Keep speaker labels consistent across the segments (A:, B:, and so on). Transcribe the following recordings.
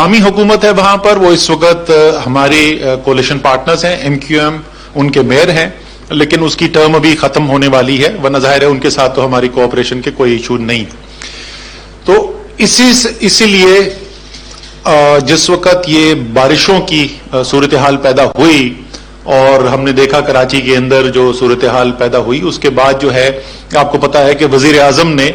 A: مقامی حکومت ہے وہاں پر، وہ اس وقت ہمارے کولیشن پارٹنرز ہیں، MQM ان کے میئر ہیں، لیکن اس کی ٹرم ابھی ختم ہونے والی ہے، ورنہ ظاہر ہے ان کے ساتھ تو ہماری کوآپریشن کے کوئی ایشو نہیں. تو اسی لیے جس وقت یہ بارشوں کی صورتحال پیدا ہوئی اور ہم نے دیکھا کراچی کے اندر جو صورتحال پیدا ہوئی، اس کے بعد جو ہے آپ کو پتا ہے کہ وزیر اعظم نے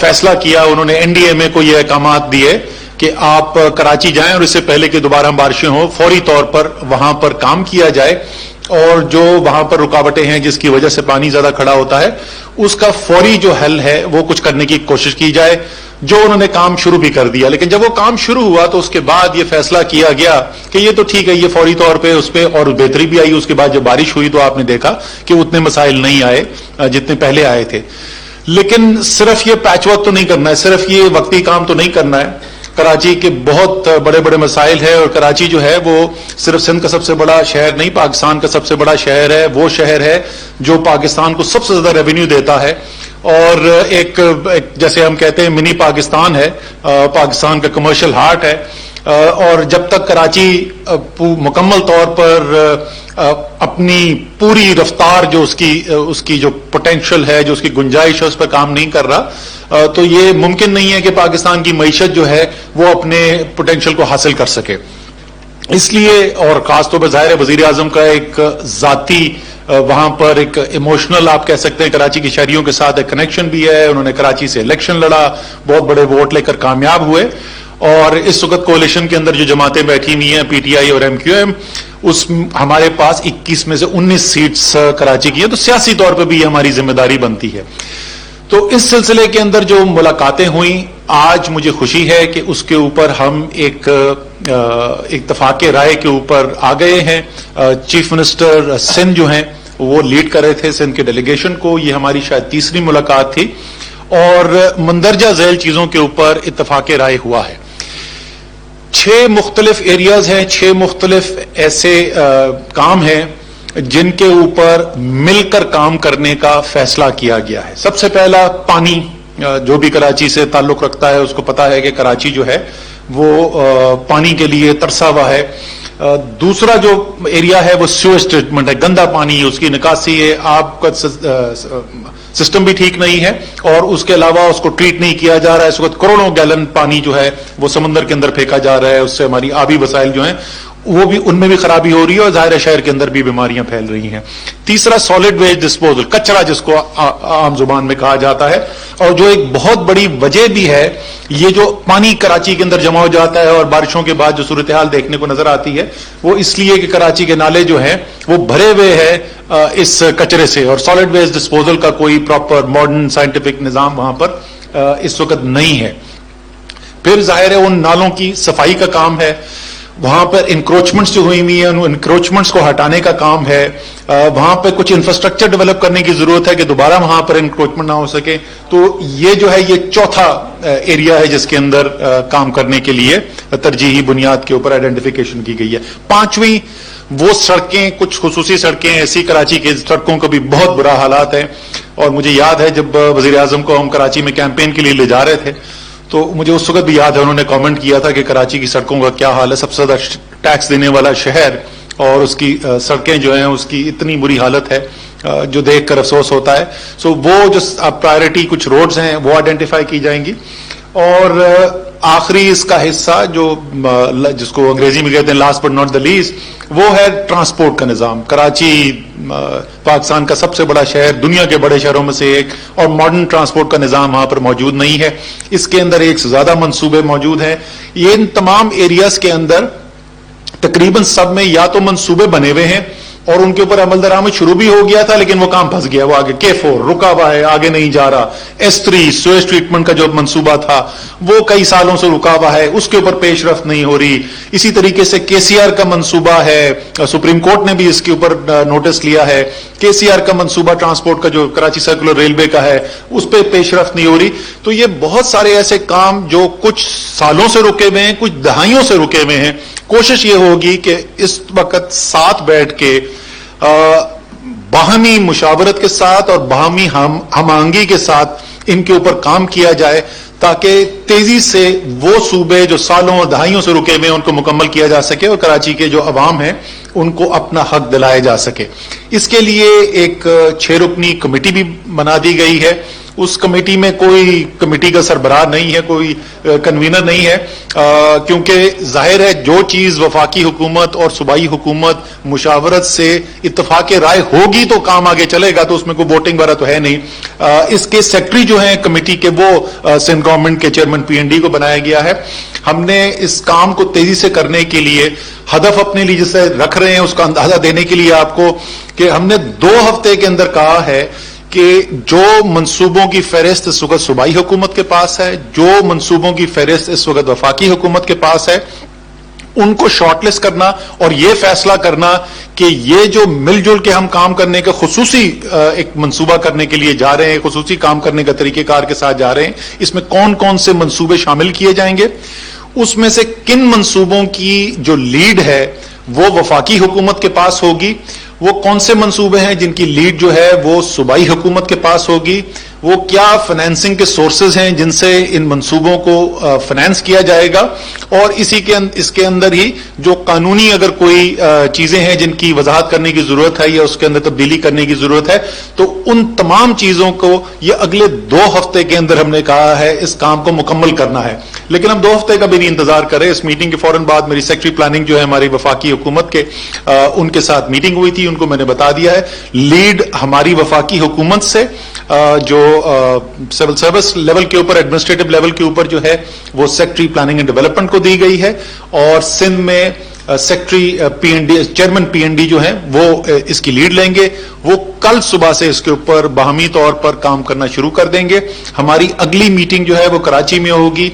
A: فیصلہ کیا، انہوں نے NDMA کو یہ احکامات دیے کہ آپ کراچی جائیں اور اس سے پہلے کہ دوبارہ بارشیں ہوں فوری طور پر وہاں پر کام کیا جائے، اور جو وہاں پر رکاوٹیں ہیں جس کی وجہ سے پانی زیادہ کھڑا ہوتا ہے اس کا فوری جو حل ہے وہ کچھ کرنے کی کوشش کی جائے، جو انہوں نے کام شروع بھی کر دیا. لیکن جب وہ کام شروع ہوا تو اس کے بعد یہ فیصلہ کیا گیا کہ یہ تو ٹھیک ہے، یہ فوری طور پہ اس پہ اور بہتری بھی آئی. اس کے بعد جب بارش ہوئی تو آپ نے دیکھا کہ اتنے مسائل نہیں آئے جتنے پہلے آئے تھے. لیکن صرف یہ پیچ ورک تو نہیں کرنا ہے، صرف یہ وقتی کام تو نہیں کرنا ہے. کراچی کے بہت بڑے بڑے مسائل ہیں، اور کراچی جو ہے وہ صرف سندھ کا سب سے بڑا شہر نہیں، پاکستان کا سب سے بڑا شہر ہے. وہ شہر ہے جو پاکستان کو سب سے زیادہ ریونیو دیتا ہے، اور ایک جیسے ہم کہتے ہیں منی پاکستان ہے، پاکستان کا کمرشل ہارٹ ہے. اور جب تک کراچی مکمل طور پر اپنی پوری رفتار جو اس کی جو پوٹینشیل ہے، جو اس کی گنجائش ہے، اس پر کام نہیں کر رہا، تو یہ ممکن نہیں ہے کہ پاکستان کی معیشت جو ہے وہ اپنے پوٹینشیل کو حاصل کر سکے. اس لیے، اور خاص طور پر ظاہر ہے وزیر اعظم کا ایک ذاتی وہاں پر ایک ایموشنل آپ کہہ سکتے ہیں کراچی کے شہریوں کے ساتھ ایک کنیکشن بھی ہے. انہوں نے کراچی سے الیکشن لڑا، بہت بڑے ووٹ لے کر کامیاب ہوئے، اور اس وقت کولیشن کے اندر جو جماعتیں بیٹھی ہوئی ہیں PTI اور MQM، ہمارے پاس 21 میں سے 19 سیٹس کراچی کی ہیں، تو سیاسی طور پہ بھی یہ ہماری ذمہ داری بنتی ہے. تو اس سلسلے کے اندر جو ملاقاتیں ہوئیں، آج مجھے خوشی ہے کہ اس کے اوپر ہم ایک اتفاق رائے کے اوپر آ گئے ہیں. چیف منسٹر سندھ جو ہیں وہ لیڈ کر رہے تھے سندھ کے ڈیلیگیشن کو. یہ ہماری شاید تیسری ملاقات تھی، اور مندرجہ ذیل چیزوں کے اوپر اتفاق رائے ہوا ہے. 6 مختلف ایریاز ہیں، 6 مختلف ایسے کام ہیں جن کے اوپر مل کر کام کرنے کا فیصلہ کیا گیا ہے. سب سے پہلا پانی، جو بھی کراچی سے تعلق رکھتا ہے اس کو پتا ہے کہ کراچی جو ہے وہ پانی کے لیے ترسا ہوا ہے. دوسرا جو ایریا ہے وہ سیویج ٹریٹمنٹ ہے، گندا پانی، اس کی نکاسی ہے. آپ کا سسٹم بھی ٹھیک نہیں ہے، اور اس کے علاوہ اس کو ٹریٹ نہیں کیا جا رہا ہے. اس وقت کروڑوں گیلن پانی جو ہے وہ سمندر کے اندر پھینکا جا رہا ہے. اس سے ہماری آبی وسائل جو ہیں وہ بھی، ان میں بھی خرابی ہو رہی ہے، اور ظاہر شہر کے اندر بھی بیماریاں پھیل رہی ہیں. تیسرا سالڈ ویسٹ ڈسپوزل، کچرا جس کو عام زبان میں کہا جاتا ہے، اور جو ایک بہت بڑی وجہ بھی ہے، یہ جو پانی کراچی کے اندر جمع ہو جاتا ہے اور بارشوں کے بعد جو صورتحال دیکھنے کو نظر آتی ہے وہ اس لیے کہ کراچی کے نالے جو ہیں وہ بھرے ہوئے ہیں اس کچرے سے، اور سالڈ ویسٹ ڈسپوزل کا کوئی پراپر ماڈرن سائنٹیفک نظام وہاں پر اس وقت نہیں ہے. پھر ظاہر ہے ان نالوں کی صفائی کا کام ہے. وہاں پر انکروچمنٹس جو ہوئی ہوئی ہیں ان انکروچمنٹس کو ہٹانے کا کام ہے. وہاں پہ کچھ انفراسٹرکچر ڈیولپ کرنے کی ضرورت ہے کہ دوبارہ وہاں پر انکروچمنٹ نہ ہو سکے. تو یہ جو ہے یہ چوتھا ایریا ہے جس کے اندر کام کرنے کے لیے ترجیحی بنیاد کے اوپر آئیڈینٹیفیکیشن کی گئی ہے. پانچویں وہ سڑکیں، کچھ خصوصی سڑکیں ایسی، کراچی کی سڑکوں کا بھی بہت برا حالات ہیں. اور مجھے یاد ہے جب وزیر اعظم کو ہم کراچی میں کیمپین کے لیے لے جا رہے تھے تو مجھے اس وقت بھی یاد ہے انہوں نے کامنٹ کیا تھا کہ کراچی کی سڑکوں کا کیا حال ہے، سب سے زیادہ ٹیکس دینے والا شہر، اور اس کی سڑکیں جو ہیں اس کی اتنی بری حالت ہے جو دیکھ کر افسوس ہوتا ہے. سو وہ جو پرائرٹی کچھ روڈز ہیں وہ آئیڈینٹیفائی کی جائیں گی. اور آخری اس کا حصہ جو جس کو انگریزی میں کہتے ہیں last but not the least, وہ ہے ٹرانسپورٹ کا نظام. کراچی پاکستان کا سب سے بڑا شہر، دنیا کے بڑے شہروں میں سے ایک، اور ماڈرن ٹرانسپورٹ کا نظام وہاں پر موجود نہیں ہے. اس کے اندر ایک سے زیادہ منصوبے موجود ہیں. یہ ان تمام ایریاز کے اندر تقریباً سب میں یا تو منصوبے بنے ہوئے ہیں اور ان کے اوپر عمل درآمد شروع بھی ہو گیا تھا لیکن وہ کام پھنس گیا، وہ آگے K4 رکا ہوا ہے، آگے نہیں جا رہا. S3 سویج ٹریٹمنٹ کا جو منصوبہ تھا وہ کئی سالوں سے رکا ہوا ہے، اس کے اوپر پیش رفت نہیں ہو رہی. اسی طریقے سے KCR کا منصوبہ ہے، سپریم کورٹ نے بھی اس کے اوپر نوٹس لیا ہے. KCR کا منصوبہ ٹرانسپورٹ کا جو کراچی سرکولر ریلوے کا ہے اس پہ پیش رفت نہیں ہو رہی. تو یہ بہت سارے ایسے کام جو کچھ سالوں سے رکے ہوئے ہیں، کچھ دہائیوں سے رکے ہوئے ہیں. کوشش یہ ہوگی کہ اس وقت ساتھ بیٹھ کے باہمی مشاورت کے ساتھ اور باہمی ہم آہنگی کے ساتھ ان کے اوپر کام کیا جائے تاکہ تیزی سے وہ صوبے جو سالوں اور دہائیوں سے رکے ہوئے ہیں ان کو مکمل کیا جا سکے اور کراچی کے جو عوام ہیں ان کو اپنا حق دلایا جا سکے. اس کے لیے ایک 6 رکنی کمیٹی بھی بنا دی گئی ہے. اس کمیٹی میں کوئی کمیٹی کا سربراہ نہیں ہے, کوئی کنوینر نہیں ہے, کیونکہ ظاہر ہے جو چیز وفاقی حکومت اور صوبائی حکومت مشاورت سے اتفاق رائے ہوگی تو کام آگے چلے گا, تو اس میں کوئی ووٹنگ وغیرہ تو ہے نہیں. اس کے سیکرٹری جو ہیں کمیٹی کے وہ سندھ گورنمنٹ کے چیئرمین PND کو بنایا گیا ہے. ہم نے اس کام کو تیزی سے کرنے کے لیے ہدف اپنے لیے جسے رکھ رہے ہیں اس کا اندازہ دینے کے لیے آپ کو کہ ہم نے 2 ہفتے کے اندر کہا ہے کہ جو منصوبوں کی فہرست اس وقت صوبائی حکومت کے پاس ہے, جو منصوبوں کی فہرست اس وقت وفاقی حکومت کے پاس ہے, ان کو شارٹ لسٹ کرنا اور یہ فیصلہ کرنا کہ یہ جو مل جل کے ہم کام کرنے کے خصوصی ایک منصوبہ کرنے کے لیے جا رہے ہیں, خصوصی کام کرنے کا طریقہ کار کے ساتھ جا رہے ہیں, اس میں کون کون سے منصوبے شامل کیے جائیں گے, اس میں سے کن منصوبوں کی جو لیڈ ہے وہ وفاقی حکومت کے پاس ہوگی, وہ کون سے منصوبے ہیں جن کی لیڈ جو ہے وہ صوبائی حکومت کے پاس ہوگی, وہ کیا فنانسنگ کے سورسز ہیں جن سے ان منصوبوں کو فنانس کیا جائے گا, اور اس کے اندر ہی جو قانونی اگر کوئی چیزیں ہیں جن کی وضاحت کرنے کی ضرورت ہے یا اس کے اندر تبدیلی کرنے کی ضرورت ہے, تو ان تمام چیزوں کو یہ اگلے 2 ہفتے کے اندر ہم نے کہا ہے اس کام کو مکمل کرنا ہے. لیکن ہم 2 ہفتے کا بھی نہیں انتظار کریں. اس میٹنگ کے فوراً بعد میری سیکرٹری پلاننگ جو ہے ہماری وفاقی حکومت کے, ان کے ساتھ میٹنگ ہوئی تھی, ان کو میں نے بتا دیا ہے لیڈ ہماری وفاقی حکومت سے جو سول سروس لیول کے اوپر, ایڈمنسٹریٹو لیول کے اوپر جو ہے وہ سیکرٹری پلاننگ اینڈ ڈیولپمنٹ کو دی گئی ہے, اور سندھ میں سیکرٹری PND چیئرمین PND جو ہیں وہ اس کی لیڈ لیں گے. وہ کل صبح سے اس کے اوپر باہمی طور پر کام کرنا شروع کر دیں گے. ہماری اگلی میٹنگ جو ہے وہ کراچی میں ہوگی,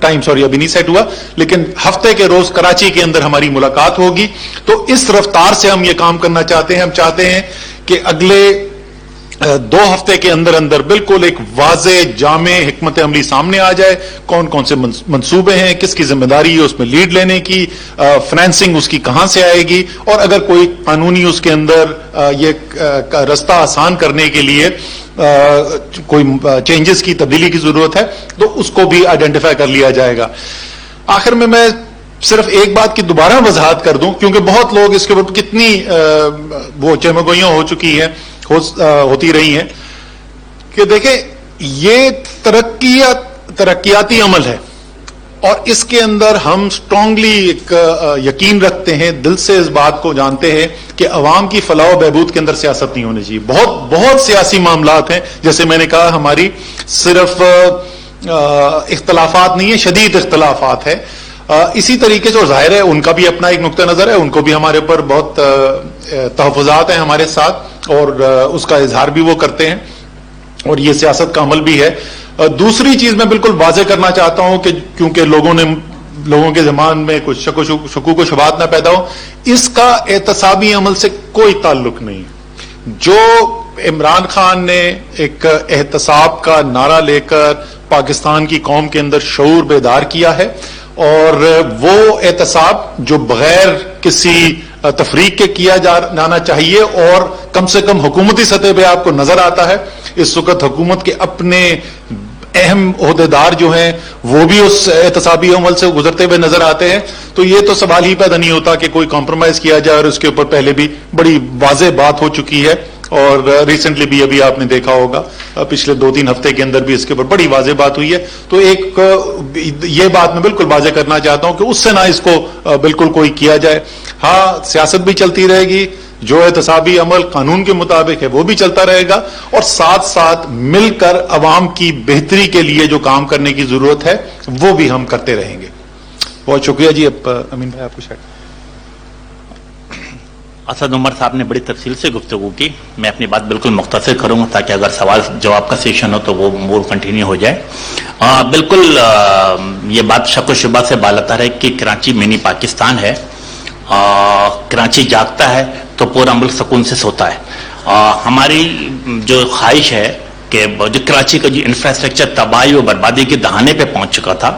A: ٹائم ابھی نہیں سیٹ ہوا, لیکن ہفتے کے روز کراچی کے اندر ہماری ملاقات ہوگی. تو اس رفتار سے ہم یہ کام کرنا چاہتے ہیں. ہم چاہتے ہیں کہ اگلے 2 ہفتے کے اندر اندر بالکل ایک واضح جامع حکمت عملی سامنے آ جائے, کون کون سے منصوبے ہیں, کس کی ذمہ داری ہے اس میں لیڈ لینے کی, فنانسنگ اس کی کہاں سے آئے گی, اور اگر کوئی قانونی اس کے اندر یہ رستہ آسان کرنے کے لیے کوئی چینجز کی تبدیلی کی ضرورت ہے تو اس کو بھی آئیڈینٹیفائی کر لیا جائے گا. آخر میں صرف ایک بات کی دوبارہ وضاحت کر دوں, کیونکہ بہت لوگ اس کے اوپر کتنی وہ چمگوئیاں ہو چکی ہیں, ہوتی رہی ہیں, کہ دیکھیں یہ ترقیاتی عمل ہے اور اس کے اندر ہم اسٹرانگلی ایک یقین رکھتے ہیں, دل سے اس بات کو جانتے ہیں کہ عوام کی فلاح و بہبود کے اندر سیاست نہیں ہونی چاہیے. بہت سیاسی معاملات ہیں, جیسے میں نے کہا ہماری صرف اختلافات نہیں ہے, شدید اختلافات ہے. اسی طریقے سے, اور ظاہر ہے ان کا بھی اپنا ایک نقطہ نظر ہے, ان کو بھی ہمارے اوپر بہت تحفظات ہیں ہمارے ساتھ, اور اس کا اظہار بھی وہ کرتے ہیں, اور یہ سیاست کا عمل بھی ہے. دوسری چیز میں بالکل واضح کرنا چاہتا ہوں کہ کیونکہ لوگوں کے ذہن میں کچھ شکوک و شبہات نہ پیدا ہو, اس کا احتسابی عمل سے کوئی تعلق نہیں. جو عمران خان نے ایک احتساب کا نعرہ لے کر پاکستان کی قوم کے اندر شعور بیدار کیا ہے, اور وہ احتساب جو بغیر کسی تفریق کے کیا جانا چاہیے, اور کم سے کم حکومتی سطح پہ آپ کو نظر آتا ہے اس وقت حکومت کے اپنے اہم عہدیدار جو ہیں وہ بھی اس احتسابی عمل سے گزرتے ہوئے نظر آتے ہیں. تو یہ تو سوال ہی پیدا نہیں ہوتا کہ کوئی کمپرومائز کیا جائے, اور اس کے اوپر پہلے بھی بڑی واضح بات ہو چکی ہے, اور ریسنٹلی بھی ابھی آپ نے دیکھا ہوگا پچھلے 2-3 ہفتے کے اندر بھی اس کے اوپر بڑی واضح بات ہوئی ہے. تو ایک یہ بات میں بالکل واضح کرنا چاہتا ہوں کہ اس سے نہ اس کو بالکل کوئی کیا جائے. ہاں سیاست بھی چلتی رہے گی, جو احتسابی عمل قانون کے مطابق ہے وہ بھی چلتا رہے گا, اور ساتھ ساتھ مل کر عوام کی بہتری کے لیے جو کام کرنے کی ضرورت ہے وہ بھی ہم کرتے رہیں گے. بہت شکریہ جی. اب امین بھائی آپ کو شاید.
B: اسد عمر صاحب نے بڑی تفصیل سے گفتگو کی, میں اپنی بات بالکل مختصر کروں گا تاکہ اگر سوال جواب کا سیشن ہو تو وہ کنٹینیو ہو جائے. بالکل یہ بات شک و شبہ سے بالاتر ہے کہ کراچی منی پاکستان ہے. کراچی جاگتا ہے تو پورا ملک سکون سے سوتا ہے. ہماری جو خواہش ہے کہ جو کراچی کا جو انفراسٹرکچر تباہی و بربادی کے دہانے پہ پہنچ چکا تھا,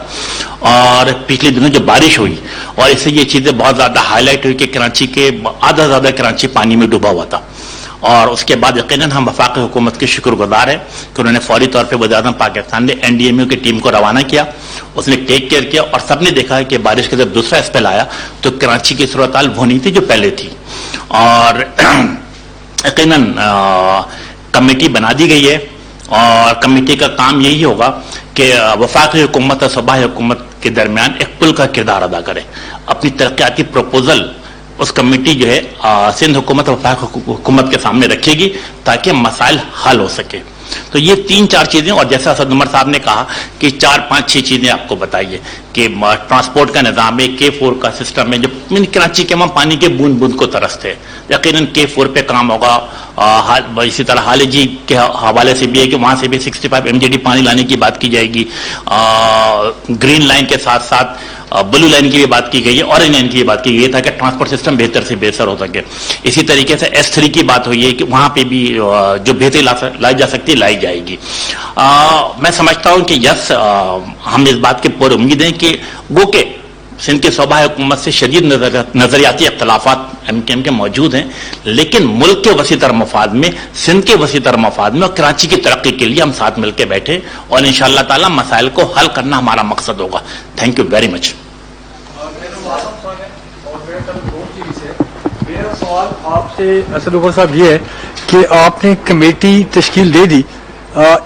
B: اور پچھلے دنوں جو بارش ہوئی اور اس سے یہ چیزیں بہت زیادہ ہائی لائٹ ہوئی کہ کراچی کے آدھا زیادہ کراچی پانی میں ڈوبا ہوا تھا, اور اس کے بعد یقیناً ہم وفاقی حکومت کے شکر گزار ہیں کہ انہوں نے فوری طور پہ وزیر اعظم پاکستان نے NDMA کی ٹیم کو روانہ کیا, اس نے ٹیک کیئر کیا, اور سب نے دیکھا ہے کہ بارش کا جب دوسرا اسپیل آیا تو کراچی کی صورتحال وہ نہیں تھی جو پہلے تھی, اور یقیناً کمیٹی بنا دی گئی ہے, اور کمیٹی کا کام یہی ہوگا کہ وفاقی حکومت اور صوبائی حکومت کے درمیان ایک پل کا کردار ادا کرے. اپنی ترقیاتی پروپوزل اس کمیٹی جو ہے سندھ حکومت اور وفاقی حکومت کے سامنے رکھے گی تاکہ مسائل حل ہو سکے. تو یہ 3-4 چیزیں, اور جیسا اسد عمر صاحب نے کہا کہ 4-5-6 چیزیں آپ کو بتائیے کہ ٹرانسپورٹ کا نظام ہے, K4 کا سسٹم ہے, جو کراچی کے وہاں پانی کے بوند بوند کو ترستے ہیں, یقیناً K4 پہ کام ہوگا. اسی طرح حال جی کے حوالے سے بھی ہے کہ وہاں سے بھی 65 MGD پانی لانے کی بات کی جائے گی. گرین لائن کے ساتھ ساتھ بلو لائن کی بھی بات کی گئی ہے, اورنج لائن کی بھی بات کی گئی ہے تاکہ ٹرانسپورٹ سسٹم بہتر سے بہتر ہو سکے. اسی طریقے سے S3 کی بات ہوئی ہے کہ وہاں پہ بھی جو بہتری لائی جا سکتی ہے لائی جائے گی. میں سمجھتا ہوں کہ یس, ہم اس بات کے پورے امید ہیں کہ گو کہ سندھ کے صوبائی حکومت سے شدید نظریاتی اختلافات MKM کے موجود ہیں, لیکن ملک کے وسیع تر مفاد میں, سندھ کے وسیع تر مفاد میں اور کراچی کی ترقی کے لیے ہم ساتھ مل کے بیٹھے, اور انشاءاللہ تعالی مسائل کو حل کرنا ہمارا مقصد ہوگا. Thank you very much.
C: میرا سوال آپ سے اسد عمر صاحب یہ ہے کہ آپ نے کمیٹی تشکیل دے دی,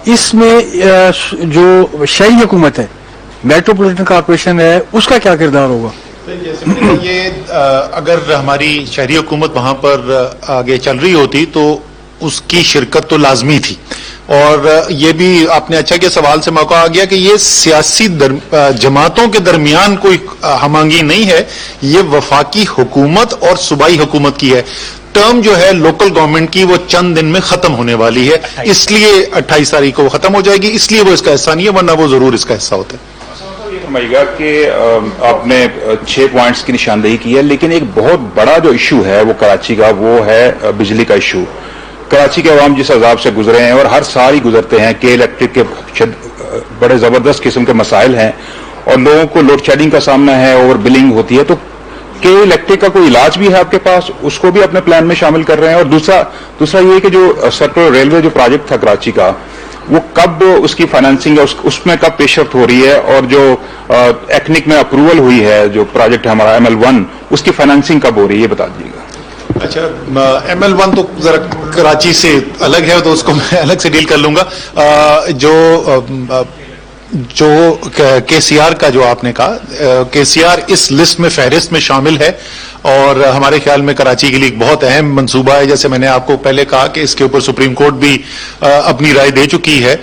C: اس میں جو شہری حکومت ہے, میٹروپولیٹن کارپوریشن ہے, اس کا کیا کردار ہوگا؟
A: یہ اگر ہماری شہری حکومت وہاں پر آگے چل رہی ہوتی تو اس کی شرکت تو لازمی تھی, اور یہ بھی آپ نے اچھا کہ سوال سے موقع آ گیا کہ یہ سیاسی جماعتوں کے درمیان کوئی ہم آہنگی نہیں ہے, یہ وفاقی حکومت اور صوبائی حکومت کی ہے. ٹرم جو ہے لوکل گورنمنٹ کی وہ چند دن میں ختم ہونے والی ہے, اس لیے 28 تاریخ کو وہ ختم ہو جائے گی, اس لیے وہ اس کا حصہ نہیں ہے, ورنہ وہ ضرور اس کا حصہ ہوتا ہے.
D: فرمائیے گا کہ آپ نے 6 پوائنٹس کی نشاندہی کی ہے, لیکن ایک بہت بڑا جو ایشو ہے وہ کراچی کا, وہ ہے بجلی کا ایشو. کراچی کے عوام جس عذاب سے گزرے ہیں اور ہر سال ہی گزرتے ہیں, کہ الیکٹرک کے بڑے زبردست قسم کے مسائل ہیں, اور لوگوں کو لوڈ شیڈنگ کا سامنا ہے, اوور بلنگ ہوتی ہے. تو کہ الیکٹرک کا کوئی علاج بھی ہے آپ کے پاس, اس کو بھی اپنے پلان میں شامل کر رہے ہیں؟ اور دوسرا یہ کہ جو سرکل ریلوے جو پروجیکٹ تھا کراچی کا, وہ کب اس کی فائنانسنگ ہے, اس میں کب پیش رفت ہو رہی ہے, اور جو ایکنک میں اپروول ہوئی ہے جو پروجیکٹ ہے ہمارا ML1, اس کی فائنانسنگ کب ہو رہی ہے, یہ بتا دیجیے گا.
A: اچھا, ML1 تو ذرا کراچی سے الگ ہے, تو اس کو میں الگ سے ڈیل کر لوں گا. جو KCR کا جو آپ نے کہا, KCR اس لسٹ میں فہرست میں شامل ہے, اور ہمارے خیال میں کراچی کے لیے ایک بہت اہم منصوبہ ہے. جیسے میں نے آپ کو پہلے کہا کہ اس کے اوپر سپریم کورٹ بھی اپنی رائے دے چکی ہے,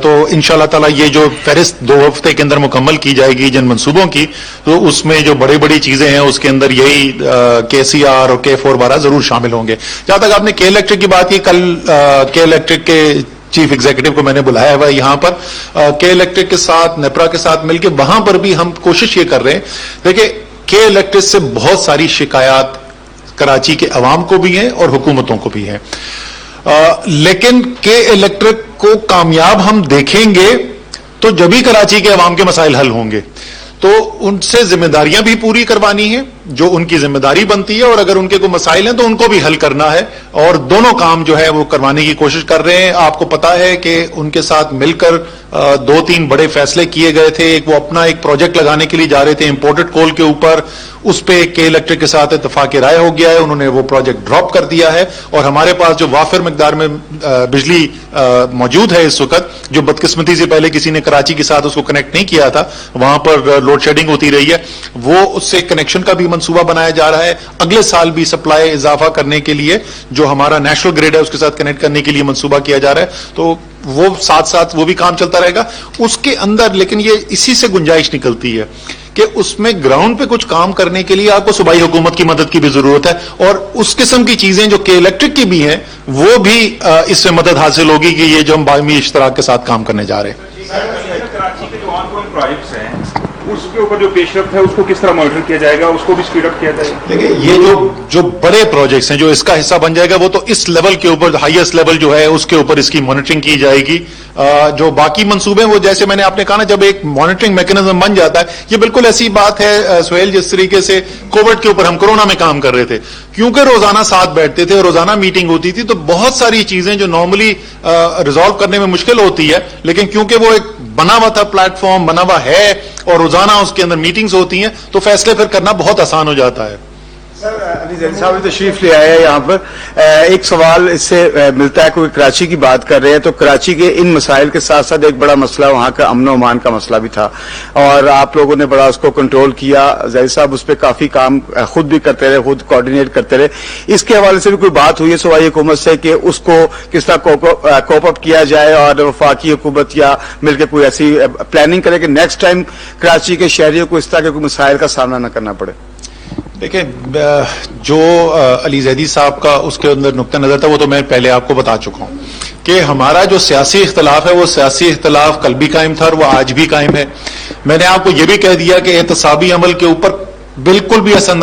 A: تو انشاءاللہ تعالی یہ جو فہرست 2 ہفتے کے اندر مکمل کی جائے گی جن منصوبوں کی, تو اس میں جو بڑی چیزیں ہیں اس کے اندر یہی KCR اور K4 بارہ ضرور شامل ہوں گے. جہاں تک آپ نے K الیکٹرک کی بات کی, کل K الیکٹرک کے چیف ایگزیکٹو کو میں نے بلایا ہوا یہاں پر, K الیکٹرک کے ساتھ نیپرا کے ساتھ مل کے, وہاں پر بھی ہم کوشش یہ کر رہے ہیں. دیکھیں, K الیکٹرک سے بہت ساری شکایات کراچی کے عوام کو بھی ہیں اور حکومتوں کو بھی ہیں, لیکن K الیکٹرک کو کامیاب ہم دیکھیں گے تو جبھی کراچی کے عوام کے مسائل حل ہوں گے. تو ان سے ذمہ داریاں بھی پوری کروانی ہیں جو ان کی ذمہ داری بنتی ہے, اور اگر ان کے کوئی مسائل ہیں تو ان کو بھی حل کرنا ہے, اور دونوں کام جو ہے وہ کروانے کی کوشش کر رہے ہیں. آپ کو پتا ہے کہ ان کے ساتھ مل کر 2-3 بڑے فیصلے کیے گئے تھے. ایک وہ اپنا ایک پروجیکٹ لگانے کے لیے جا رہے تھے امپورٹڈ کول کے اوپر, اس پہ K الیکٹرک کے ساتھ اتفاق رائے ہو گیا ہے, انہوں نے وہ پروجیکٹ ڈراپ کر دیا ہے, اور ہمارے پاس جو وافر مقدار میں بجلی موجود ہے اس وقت, جو بدقسمتی سے پہلے کسی نے کراچی کے ساتھ اس کو کنیکٹ نہیں کیا تھا, وہاں پر لوڈ شیڈنگ ہوتی رہی ہے, وہ اس سے کنیکشن کا بھی منصوبہ بنایا جا رہا ہے. اگلے سال بھی سپلائی اضافہ کرنے کے لیے جو ہمارا نیشنل گریڈ ہے اس کے ساتھ کنیکٹ کرنے کے لیے منصوبہ کیا جا رہا ہے. تو وہ ساتھ وہ بھی کام چلتا رہے گا اس کے اندر. لیکن یہ اسی سے گنجائش نکلتی ہے کہ اس میں گراؤنڈ پہ کچھ کام کرنے کے لیے آپ کو صوبائی حکومت کی مدد کی بھی ضرورت ہے, اور اس قسم کی چیزیں جو K الیکٹرک کی بھی ہیں وہ بھی اس سے مدد حاصل ہوگی کہ یہ جو ہم باہمی اشتراک کے ساتھ کام کرنے جا رہے ہیں.
D: کراچی کے جو آن گوئنگ پروجیکٹس ہیں اس کے اوپر جو پیش رفت ہے اس کو کس طرح مانیٹر کیا جائے گا, اس کو بھی اسپیڈ اپ کیا جائے گا؟
A: دیکھیں, یہ جو بڑے پروجیکٹس ہیں جو اس کا حصہ بن جائے گا وہ تو اس لیول کے اوپر, ہائیسٹ لیول جو ہے اس کے اوپر اس کی مانیٹرنگ کی جائے گی. جو باقی منصوبے ہیں وہ جیسے میں نے آپ نے کہا نا, جب ایک مانیٹرنگ میکینزم بن جاتا ہے, یہ بالکل ایسی بات ہے سہیل جس طریقے سے کووڈ کے اوپر ہم کورونا میں کام کر رہے تھے, کیونکہ روزانہ ساتھ بیٹھتے تھے, روزانہ میٹنگ ہوتی تھی, تو بہت ساری چیزیں جو نارملی ریزالو کرنے میں مشکل ہوتی ہے, لیکن کیونکہ وہ ایک بنا ہوا تھا, پلیٹ فارم بنا ہوا ہے اور روزانہ اس کے اندر میٹنگز ہوتی ہیں, تو فیصلے پھر کرنا بہت آسان ہو جاتا ہے.
E: سر علی زیدی صاحب نے تشریف لے آیا ہے یہاں پر. ایک سوال اس سے ملتا ہے, کوئی کراچی کی بات کر رہے ہیں تو کراچی کے ان مسائل کے ساتھ ساتھ ایک بڑا مسئلہ وہاں کا امن و امان کا مسئلہ بھی تھا, اور آپ لوگوں نے بڑا اس کو کنٹرول کیا. زیدی صاحب اس پہ کافی کام خود بھی کرتے رہے, خود کوآرڈینیٹ کرتے رہے. اس کے حوالے سے بھی کوئی بات ہوئی ہے صوبائی حکومت سے کہ اس کو کس طرح کوپ اپ کیا جائے, اور وفاقی حکومت یا مل کے کوئی ایسی پلاننگ کرے کہ نیکسٹ ٹائم کراچی کے شہریوں کو اس طرح کے کوئی مسائل کا سامنا نہ کرنا پڑے؟
A: دیکھیں, جو علی زیدی صاحب کا اس کے اندر نقطہ نظر تھا وہ تو میں پہلے آپ کو بتا چکا ہوں کہ ہمارا جو سیاسی اختلاف ہے وہ سیاسی اختلاف کل بھی قائم تھا اور وہ آج بھی قائم ہے. میں نے آپ کو یہ بھی کہہ دیا کہ احتسابی عمل کے اوپر بالکل بھی اثر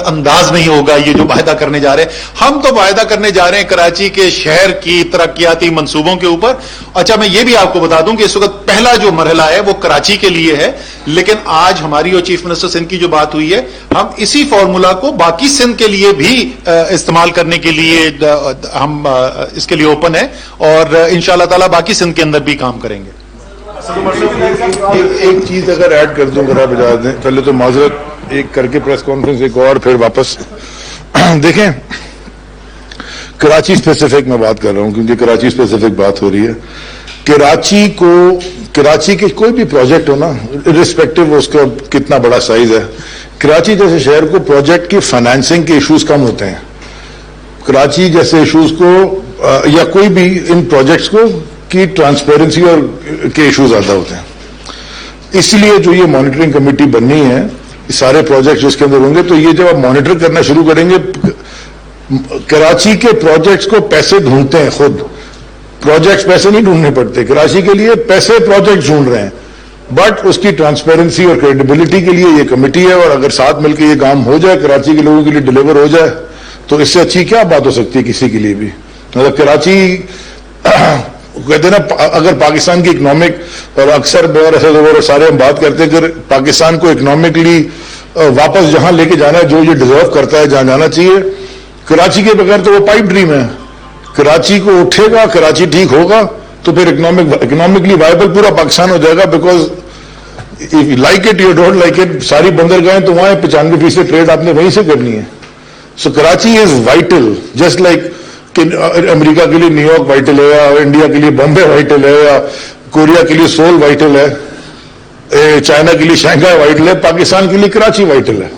A: انداز نہیں ہوگا یہ جو معاہدہ کرنے جا رہے ہیں. ہم تو معاہدہ کرنے جا رہے ہیں کراچی کے شہر کی ترقیاتی منصوبوں کے اوپر. اچھا, میں یہ بھی آپ کو بتا دوں کہ اس وقت پہلا جو مرحلہ ہے وہ کراچی کے لیے ہے, لیکن آج ہماری اور چیف منسٹر سندھ کی جو بات ہوئی ہے, ہم اسی فارمولا کو باقی سندھ کے لیے بھی استعمال کرنے کے لیے ہم اس کے لیے اوپن ہیں, اور انشاءاللہ تعالی باقی سندھ کے اندر بھی کام کریں گے.
F: ایک چیز اگر ایڈ کر دوں, اگر آپ اجازت دیں, پہلے تو معذرت ایک کر کے پریس کانفرنس ایک اور پھر واپس. دیکھیں, کراچی اسپیسیفک میں بات کر رہا ہوں کیونکہ کراچی اسپیسیفک بات ہو رہی ہے. کراچی کے کوئی بھی پروجیکٹ ہو نا, ارسپیکٹو اس کا کتنا بڑا سائز ہے, کراچی جیسے شہر کو پروجیکٹ کی فائنانسنگ کے ایشوز کم ہوتے ہیں. کراچی جیسے ایشوز کو یا کوئی بھی ان پروجیکٹس کو کی ٹرانسپیرنسی اور کے ایشو زیادہ ہوتے ہیں. اس لیے جو یہ مانیٹرنگ کمیٹی بننی ہے, سارے پروجیکٹ جو اس کے اندر ہوں گے, تو یہ جب آپ مانیٹر کرنا شروع کریں گے, کراچی کے پروجیکٹس کو پیسے ڈھونڈتے ہیں خود, پروجیکٹس پیسے نہیں ڈھونڈنے پڑتے, کراچی کے لیے پیسے پروجیکٹ ڈھونڈ رہے ہیں, بٹ اس کی ٹرانسپیرنسی اور کریڈیبلٹی کے لیے یہ کمیٹی ہے. اور اگر ساتھ مل کے یہ کام ہو جائے, کراچی کے لوگوں کے لیے ڈلیور ہو جائے, تو اس سے اچھی کیا بات ہو سکتی ہے کسی کے لیے بھی. مطلب کراچی کہتے ہیں نا, اگر پاکستان کی اکنامک, اور اکثر سارے ہم بات کرتے ہیں کہ پاکستان کو اکنامکلی واپس جہاں لے کے جانا ہے, جو یہ ڈیزرو کرتا ہے, جہاں جانا چاہیے, کراچی کے بغیر تو وہ پائپ ڈریم ہے. کراچی کو اٹھے گا, کراچی ٹھیک ہوگا, تو پھر اکنامکلی وائبل پورا پاکستان ہو جائے گا. Because like it you don't like it, ساری بندرگاہیں تو وہاں 95% ٹریڈ آپ نے وہیں سے کرنی ہے. So Karachi is vital, just like کہ امریکہ کے لیے نیو یارک وائٹل ہے, یا انڈیا کے لیے بمبے وائٹل ہے, یا کوریا کے لیے سول وائٹل ہے, چائنا کے لیے شنگھائی وائٹل ہے, پاکستان کے لیے کراچی وائٹل ہے.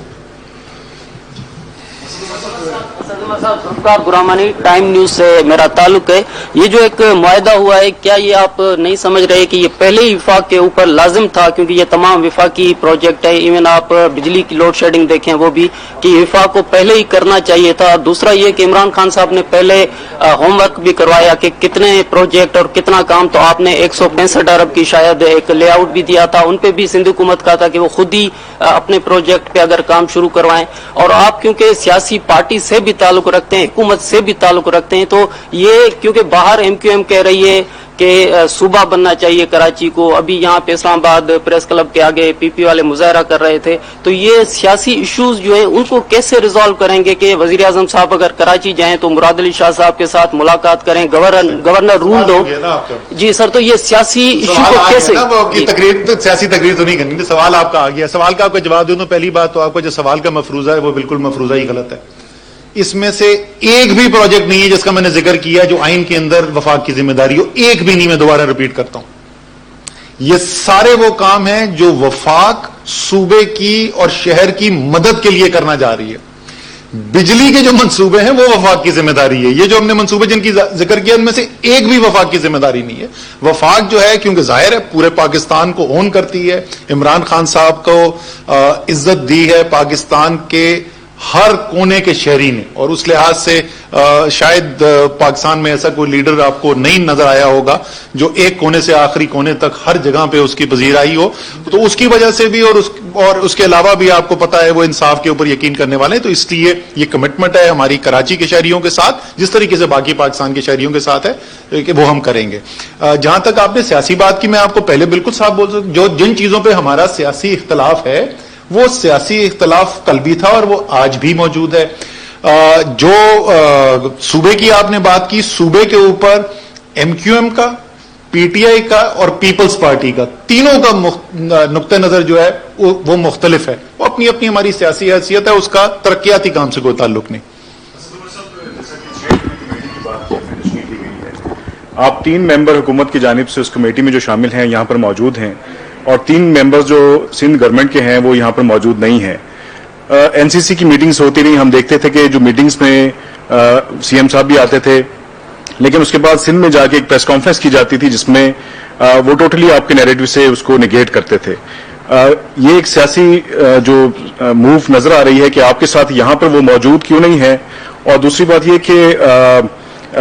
G: برامانی ٹائم نیوز سے میرا تعلق ہے. یہ جو ایک معاہدہ ہوا ہے, کیا یہ آپ نہیں سمجھ رہے کہ یہ پہلے ہی وفاق کے اوپر لازم تھا, کیونکہ یہ تمام وفاقی پروجیکٹ ہے. ایون آپ بجلی کی لوڈ شیڈنگ دیکھیں وہ بھی, کہ وفاق کو پہلے ہی کرنا چاہیے تھا. دوسرا یہ کہ عمران خان صاحب نے پہلے ہوم ورک بھی کروایا کہ کتنے پروجیکٹ اور کتنا کام, تو آپ نے 165 ارب کی شاید ایک لے آؤٹ بھی دیا تھا. ان پہ بھی سندھ حکومت کا تھا کہ وہ خود ہی اپنے پروجیکٹ پہ اگر کام شروع کروائیں. اور آپ کیونکہ سیاسی پارٹی سے بھی تعلق رکھتے ہیں, حکومت سے بھی تعلق رکھتے ہیں, تو یہ کیونکہ باہر ایم کیو ایم کہہ رہی ہے کہ صوبہ بننا چاہیے کراچی کو, ابھی یہاں پہ اسلام آباد پریس کلب کے آگے پی پی والے مظاہرہ کر رہے تھے, تو یہ سیاسی ایشوز جو ہیں ان کو کیسے ریزالو کریں گے کہ وزیر اعظم صاحب اگر کراچی جائیں تو مراد علی شاہ صاحب کے ساتھ ملاقات کریں, گورنر رول ہو. جی سر, تو یہ سیاسی ایشو کو کیسے,
A: سیاسی تقریر تو نہیں کرنی. سوال آپ کا آ گیا, سوال کا آپ کو جواب دوں تو پہلی بات تو آپ کا جو سوال کا مفروضہ ہے وہ بالکل مفروضہ ہی غلط ہے. اس میں سے ایک بھی پروجیکٹ نہیں ہے جس کا میں نے ذکر کیا جو آئین کے اندر وفاق کی ذمہ داری ہو, ایک بھی نہیں. میں دوبارہ ریپیٹ کرتا ہوں, یہ سارے وہ کام ہیں جو وفاق صوبے کی اور شہر کی مدد کے لیے کرنا جا رہی ہے. بجلی کے جو منصوبے ہیں وہ وفاق کی ذمہ داری ہے. یہ جو ہم نے منصوبے جن کی ذکر کیا ان میں سے ایک بھی وفاق کی ذمہ داری نہیں ہے. وفاق جو ہے کیونکہ ظاہر ہے پورے پاکستان کو اون کرتی ہے, عمران خان صاحب کو عزت دی ہے, پاکستان کے ہر کونے کے شہری نے, اور اس لحاظ سے شاید پاکستان میں ایسا کوئی لیڈر آپ کو نہیں نظر آیا ہوگا جو ایک کونے سے آخری کونے تک ہر جگہ پہ اس کی پذیرائی ہو. تو اس کی وجہ سے بھی اور اس کے علاوہ بھی آپ کو پتا ہے وہ انصاف کے اوپر یقین کرنے والے ہیں. تو اس لیے یہ کمٹمنٹ ہے ہماری کراچی کے شہریوں کے ساتھ, جس طریقے سے باقی پاکستان کے شہریوں کے ساتھ ہے کہ وہ ہم کریں گے. جہاں تک آپ نے سیاسی بات کی, میں آپ کو پہلے بالکل صاف بول سکتا ہوں, جن چیزوں پہ ہمارا سیاسی اختلاف ہے وہ سیاسی اختلاف کل بھی تھا اور وہ آج بھی موجود ہے. جو صوبے کی آپ نے بات کی, صوبے کے اوپر ایم کیو ایم کا, پی ٹی آئی کا اور پیپلز پارٹی کا, تینوں کا نقطہ نظر جو ہے وہ مختلف ہے. وہ اپنی اپنی ہماری سیاسی حیثیت ہے, اس کا ترقیاتی کام سے کوئی تعلق نہیں.
D: آپ 3 ممبر حکومت کی جانب سے اس کمیٹی میں جو شامل ہیں یہاں پر موجود ہیں, اور 3 ممبرز جو سندھ گورنمنٹ کے ہیں وہ یہاں پر موجود نہیں ہیں. این سی سی کی میٹنگز ہوتی رہی, ہم دیکھتے تھے کہ جو میٹنگز میں سی ایم صاحب بھی آتے تھے, لیکن اس کے بعد سندھ میں جا کے ایک پریس کانفرنس کی جاتی تھی جس میں وہ ٹوٹلی آپ کے نیریٹو سے اس کو نگیٹ کرتے تھے. یہ ایک سیاسی جو موو نظر آ رہی ہے کہ آپ کے ساتھ یہاں پر وہ موجود کیوں نہیں ہے, اور دوسری بات یہ کہ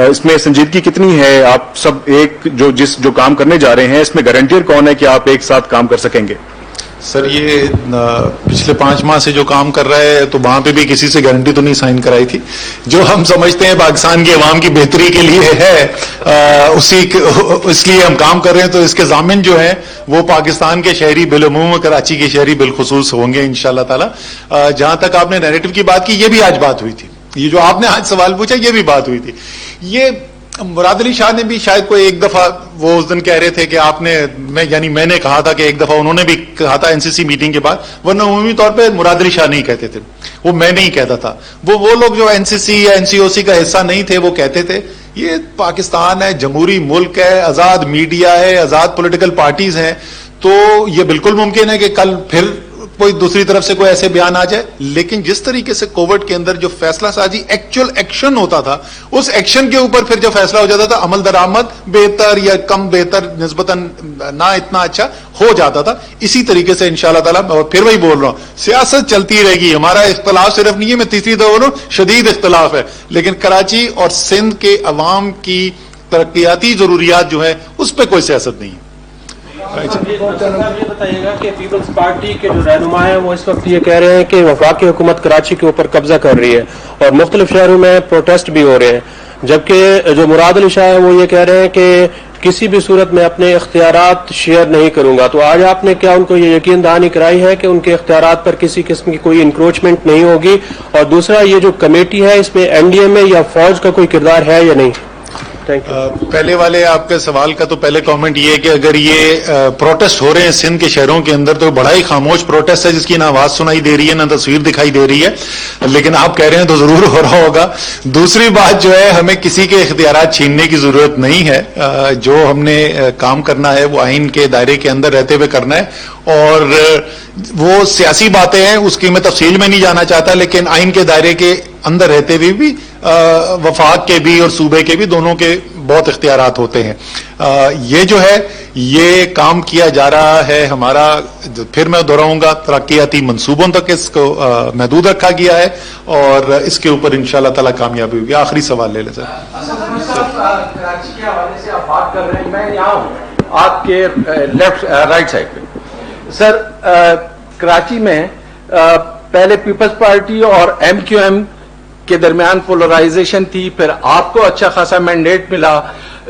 D: اس میں سنجیدگی کتنی ہے, آپ سب ایک جو کام کرنے جا رہے ہیں اس میں گارنٹیئر کون ہے کہ آپ ایک ساتھ کام کر سکیں گے؟
A: سر یہ پچھلے 5 ماہ سے جو کام کر رہا ہے تو وہاں پہ بھی کسی سے گارنٹی تو نہیں سائن کرائی تھی. جو ہم سمجھتے ہیں پاکستان کی عوام کی بہتری کے لیے ہے اس لیے ہم کام کر رہے ہیں. تو اس کے ضامن جو ہیں وہ پاکستان کے شہری بالعموم, کراچی کے شہری بالخصوص ہوں گے انشاءاللہ تعالی. جہاں تک آپ نے نیریٹو کی بات کی, یہ بھی آج بات ہوئی تھی. یہ جو آپ نے آج سوال پوچھا یہ بھی بات ہوئی تھی. یہ مراد علی شاہ نے بھی شاید کوئی ایک دفعہ وہ اس دن کہہ رہے تھے کہ آپ نے میں نے کہا تھا کہ ایک دفعہ انہوں نے بھی کہا تھا این سی سی میٹنگ کے بعد, ورنہ عمومی طور پہ مراد علی شاہ نہیں کہتے تھے, وہ میں نہیں کہتا تھا. وہ لوگ جو این سی سی یا این سی او سی کا حصہ نہیں تھے وہ کہتے تھے. یہ پاکستان ہے, جمہوری ملک ہے, آزاد میڈیا ہے, آزاد پولیٹیکل پارٹیز ہیں, تو یہ بالکل ممکن ہے کہ کل پھر کوئی دوسری طرف سے کوئی ایسے بیان آ جائے. لیکن جس طریقے سے کووڈ کے اندر جو فیصلہ سازی ایکچوئل ایکشن ہوتا تھا, اس ایکشن کے اوپر پھر جو فیصلہ ہو جاتا تھا, عمل درآمد بہتر یا کم بہتر نسبتاً نہ اتنا اچھا ہو جاتا تھا. اسی طریقے سے انشاءاللہ تعالیٰ, اور پھر وہی بول رہا ہوں, سیاست چلتی رہے گی. ہمارا اختلاف صرف نہیں ہے, میں تیسری دفعہ بول رہا ہوں, شدید اختلاف ہے, لیکن کراچی اور سندھ کے عوام کی ترقیاتی ضروریات جو ہے اس پہ کوئی سیاست نہیں ہے.
H: یہ بتائیے گا کہ پیپلز پارٹی کے جو رہنما ہیں وہ اس وقت یہ کہہ رہے ہیں کہ وفاقی حکومت کراچی کے اوپر قبضہ کر رہی ہے اور مختلف شہروں میں پروٹیسٹ بھی ہو رہے ہیں, جبکہ جو مراد علی شاہ ہیں وہ یہ کہہ رہے ہیں کہ کسی بھی صورت میں اپنے اختیارات شیئر نہیں کروں گا. تو آج آپ نے کیا ان کو یہ یقین دہانی کرائی ہے کہ ان کے اختیارات پر کسی قسم کی کوئی انکروچمنٹ نہیں ہوگی؟ اور دوسرا, یہ جو کمیٹی ہے اس میں این ڈی اے میں یا فوج کا کوئی کردار ہے یا نہیں؟
A: پہلے والے آپ کے سوال کا تو پہلے کامنٹ یہ ہے کہ اگر یہ پروٹیسٹ ہو رہے ہیں سندھ کے شہروں کے اندر تو بڑا ہی خاموش پروٹیسٹ ہے, جس کی نہ آواز سنائی دے رہی ہے نہ تصویر دکھائی دے رہی ہے, لیکن آپ کہہ رہے ہیں تو ضرور ہو رہا ہوگا. دوسری بات جو ہے, ہمیں کسی کے اختیارات چھیننے کی ضرورت نہیں ہے. جو ہم نے کام کرنا ہے وہ آئین کے دائرے کے اندر رہتے ہوئے کرنا ہے, اور وہ سیاسی باتیں ہیں اس کی میں تفصیل میں نہیں جانا چاہتا, لیکن آئین کے دائرے کے اندر رہتے ہوئے بھی وفاق کے بھی اور صوبے کے بھی دونوں کے بہت اختیارات ہوتے ہیں. یہ جو ہے یہ کام کیا جا رہا ہے ہمارا, پھر میں دہراؤں گا, ترقیاتی منصوبوں تک اس کو محدود رکھا گیا ہے اور اس کے اوپر انشاءاللہ تعالی کامیابی ہوگی. آخری سوال لے لیں سر.
I: کراچی کے حوالے سے آپ بات کر رہے ہیں, میں یہاں ہوں آپ کے لیفٹ رائٹ سائڈ پہ. سر کراچی میں پہلے پیپلز پارٹی اور ایم کیو ایم کے درمیان پولرائزیشن تھی, پھر آپ کو اچھا خاصا مینڈیٹ ملا,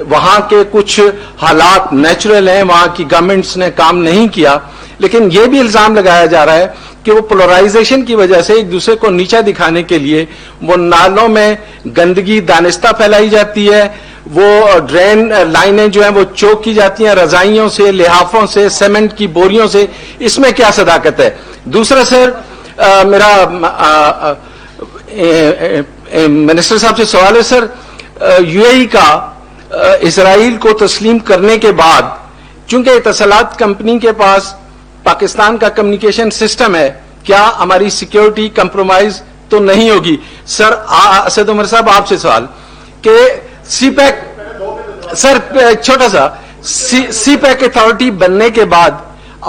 I: وہاں کے کچھ حالات نیچرل ہیں, وہاں کی گورنمنٹس نے کام نہیں کیا, لیکن یہ بھی الزام لگایا جا رہا ہے کہ وہ پولرائزیشن کی وجہ سے ایک دوسرے کو نیچا دکھانے کے لیے وہ نالوں میں گندگی دانستہ پھیلائی جاتی ہے, وہ ڈرین لائنیں جو ہیں وہ چوک کی جاتی ہیں رضائیوں سے, لحافوں سے, سیمنٹ کی بوریوں سے. اس میں کیا صداقت ہے؟ دوسرا سر, میرا منسٹر صاحب سے سوال ہے سر, یو اے ای کا اسرائیل کو تسلیم کرنے کے بعد چونکہ اتصالات کمپنی کے پاس پاکستان کا کمیونیکیشن سسٹم ہے, کیا ہماری سیکیورٹی کمپرومائز تو نہیں ہوگی؟ سر اسد عمر صاحب آپ سے سوال کہ سی پیک, سر چھوٹا سا, سی پیک اتھارٹی بننے کے بعد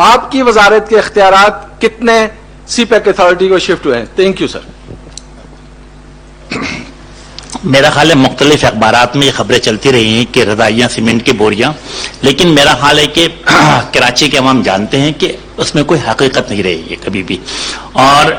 I: آپ کی وزارت کے اختیارات کتنے سی پیک اتھارٹی کو شفٹ ہوئے ہیں؟ Thank you sir.
B: میرا خیال ہے مختلف اخبارات میں یہ خبریں چلتی رہی ہیں کہ رضائیاں سیمنٹ کی بوریاں، لیکن میرا خیال ہے کہ کراچی کے عوام جانتے ہیں کہ اس میں کوئی حقیقت نہیں رہی ہے کبھی بھی. اور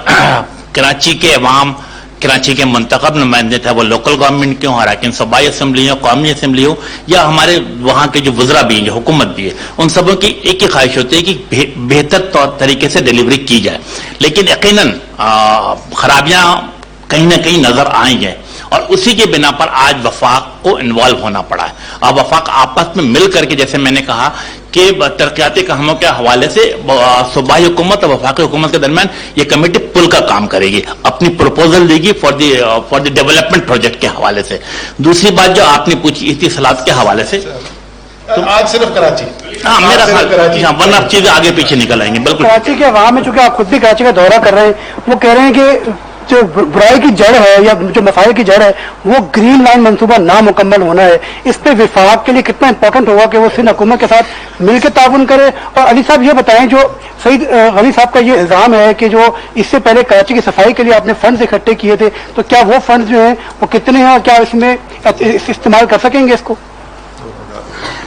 B: کراچی کے عوام، کراچی کے منتخب نمائندے تھے، وہ لوکل گورنمنٹ کے ہوں، اراکین صوبائی اسمبلی ہو، قومی اسمبلی ہو، یا ہمارے وہاں کے جو وزراء بھی ہیں، جو حکومت بھی ہے، ان سبوں کی ایک ہی خواہش ہوتی ہے کہ بہتر طور طریقے سے ڈیلیوری کی جائے. لیکن یقیناً خرابیاں کہیں نہ کہیں نظر آئی ہیں، اور اسی کے بنا پر آج وفاق کو انوالو ہونا پڑا ہے. اور وفاق آپس میں مل کر کے، جیسے میں نے کہا کہ ترقیاتی کاموں کے حوالے سے صوبائی حکومت اور وفاقی حکومت کے درمیان یہ کمیٹی پل کا کام کرے گی، اپنی پروپوزل دے گی فار دی ڈیولپمنٹ پروجیکٹ کے حوالے سے. دوسری بات جو آپ نے پوچھی اتصالات کے حوالے سے،
A: آج صرف کراچی،
B: ہاں میرا خیال ورنہ چیزیں آگے پیچھے نکل آئیں گی. بالکل
J: کراچی کے عوام میں، چونکہ آپ خود بھی کراچی کا دورہ کر رہے ہیں، وہ کہہ رہے ہیں کہ جو برائی کی جڑ ہے یا جو مسائل کی جڑ ہے وہ گرین لائن منصوبہ نامکمل ہونا ہے. اس پہ وفاق کے لیے کتنا امپورٹنٹ ہوگا کہ وہ سندھ حکومت کے ساتھ مل کے تعاون کرے. اور علی صاحب یہ بتائیں، جو سعید غنی صاحب کا یہ الزام ہے کہ جو اس سے پہلے کراچی کی صفائی کے لیے آپ نے فنڈز اکٹھے کیے تھے، تو کیا وہ فنڈز جو ہیں وہ کتنے ہیں اور کیا اس میں استعمال کر سکیں گے اس کو؟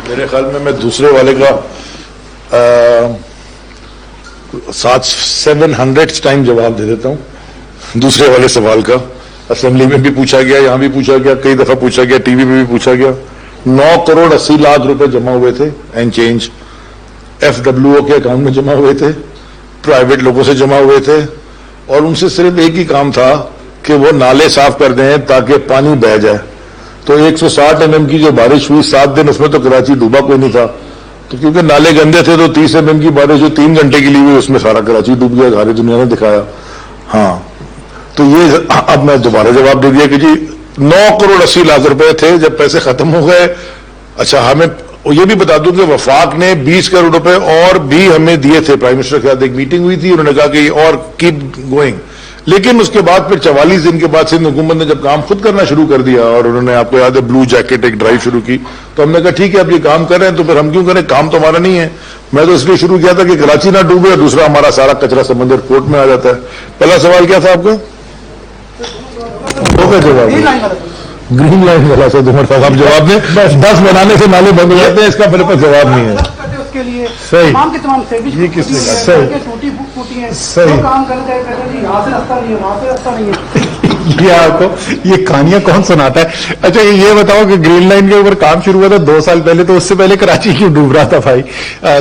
F: میرے خیال میں دوسرے والے کا 700 ٹائم جواب دے دیتا ہوں. دوسرے والے سوال کا اسمبلی میں بھی پوچھا گیا، یہاں بھی پوچھا گیا، کئی دفعہ پوچھا گیا، ٹی وی میں بھی پوچھا گیا. 9 کروڑ 80 لاکھ روپے جمع ہوئے تھے اینڈ چینج، FWO کے اکاؤنٹ میں جمع ہوئے تھے، پرائیویٹ لوگوں سے جمع ہوئے تھے، اور ان سے صرف ایک ہی کام تھا کہ وہ نالے صاف کر دیں تاکہ پانی بہہ جائے. تو 160 mm کی جو بارش ہوئی 7 دن، اس میں تو کراچی ڈوبا کوئی نہیں تھا. تو کیونکہ نالے گندے تھے تو 30 mm کی بارش جو 3 گھنٹے کے لیے ہوئی، اس میں سارا کراچی ڈوب گیا، ساری دنیا نے دکھایا. ہاں، تو یہ اب میں دوبارہ جواب دے دیا کہ جی 9 کروڑ 80 لاکھ روپے تھے، جب پیسے ختم ہو گئے. اچھا، ہمیں یہ بھی بتا دوں کہ وفاق نے 20 کروڑ روپے اور بھی ہمیں دیے تھے. پرائم منسٹر کے ساتھ ایک میٹنگ ہوئی تھی، انہوں نے کہا کہ یہ اور کیپ گوئنگ. لیکن اس کے بعد پھر 44 دن کے بعد سندھ حکومت نے جب کام خود کرنا شروع کر دیا، اور انہوں نے، آپ کو یاد ہے، بلو جیکٹ ایک ڈرائیو شروع کی، تو ہم نے کہا ٹھیک ہے، اب یہ کام کر رہے ہیں تو پھر ہم کیوں کریں، کام تو ہمارا نہیں ہے. میں تو اس لیے شروع کیا تھا کہ کراچی نہ ڈوبے، اور دوسرا ہمارا سارا کچرا سمندر پورٹ میں آ جاتا ہے. پہلا سوال کیا تھا آپ کا؟ جواب گرین لائن والا سے آپ جواب دیں. 10 بنانے سے نالے بند ہو جاتے ہیں، اس کا میرے پاس جواب نہیں ہے. صحیح، یہ کس نے کہا؟ صحیح. یہ آپ کو یہ کہانیاں کون سناتا ہے؟ اچھا یہ بتاؤ کہ گرین لائن کے اوپر کام شروع ہوا تھا 2 سال پہلے، تو اس سے پہلے کراچی کیوں ڈوب رہا تھا بھائی؟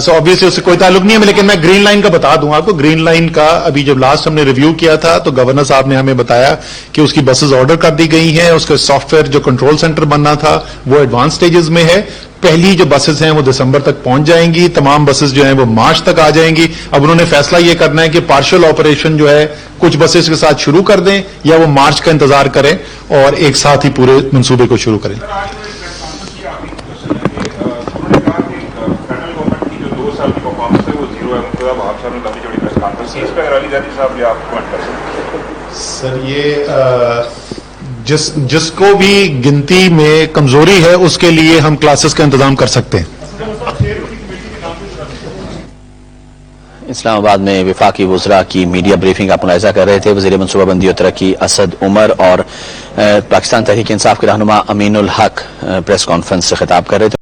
F: سو آبویسلی اس سے کوئی تعلق نہیں ہے، لیکن میں گرین لائن کا بتا دوں آپ کو. گرین لائن کا ابھی جب لاسٹ ہم نے ریویو کیا تھا تو گورنر صاحب نے ہمیں بتایا کہ اس کی بسز آرڈر کر دی گئی ہیں، اس کا سافٹ ویئر جو کنٹرول سینٹر بننا تھا وہ ایڈوانس سٹیجز میں ہے. پہلی جو بسز ہیں وہ دسمبر تک پہنچ جائیں گی، تمام بسز جو ہیں وہ مارچ تک آ جائیں گی. اب انہوں نے فیصلہ یہ کرنا ہے کہ پارشل آپریشن جو ہے کچھ بسز کے ساتھ شروع کر دیں یا وہ مارچ کا انتظار کریں اور ایک ساتھ ہی پورے منصوبے کو شروع کریں. سر یہ جس کو بھی گنتی میں کمزوری ہے اس کے لیے ہم کلاسز کا انتظام کر سکتے ہیں.
K: اسلام آباد میں وفاقی وزراء کی میڈیا بریفنگ آپ ملاحظہ کر رہے تھے. وزیر منصوبہ بندی و ترقی اسد عمر اور پاکستان تحریک انصاف کے رہنما امین الحق پریس کانفرنس سے خطاب کر رہے تھے.